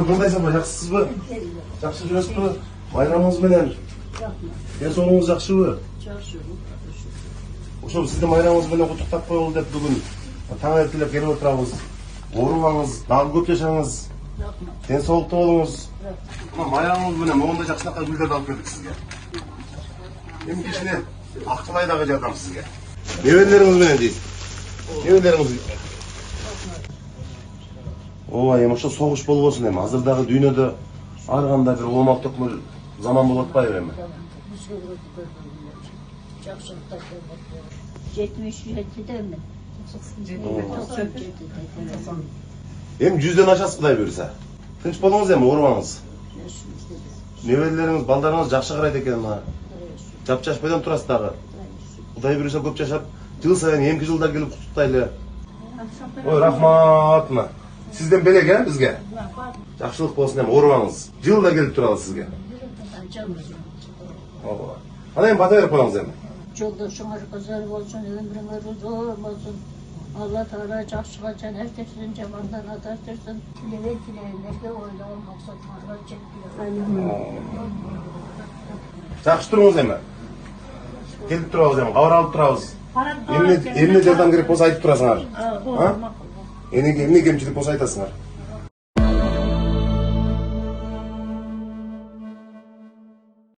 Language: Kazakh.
Кандай сапа, жақсысызбы? Жақсы жүресізбі? Майрамыңыз менен. Денсаулығыңыз жақшыбы? Жақсы. Ошо сізді майрамыңыз менен құттықтап қоялы деп бүгін таң ертелеп келіп отырабыз. Оорубаңыз, дагы көп жашаңыз. Денсаулыкта болуңуз. Майрамыңыз менен моундай жакшынакай гүлдөрдү алып келдик сизге. Эми кичине актылай дагы жардам сизге. Небелериңиз менен дейт. Небелериңиз. Ооба, эми ошо согуш болбосун эми. Азыр дагы дүйнөдө ар кандай бир оомак төкмөл заман болуп атпайбы эми. 77'de mi? Эми 100дөн ашасыз Кудай буйруса. Тынч болуңуз эми, оорубаңыз. Небелериңиз, балдарыңыз жакшы карайт экен мага. Жапжашпайдан турасыз дагы. Кудай буйруса көп жашап, жыл сайын эмки жылда келип куттуктайлы. Ой, рахмат мына. Сизден белек э бизге. Жакшылык болсун эми, оорубаңыз. Жылда келип туралы сизге. Ооба. Ана эми бата берип коюңуз эми. Жолдошуңар кызар болсун, өмүрүңөр узун болсун. Алла Таала жакшыга жанар берсин, жамандан адастырсын. Тилегендерге ойлогон максатыңарга жеткиле. Жакшы туруңуз эми. Келип турабыз эми, кабар алып турабыз. Эмне жардам керек болсо айтып турасыңар. Эмне кемчилик болсо айтасыңар.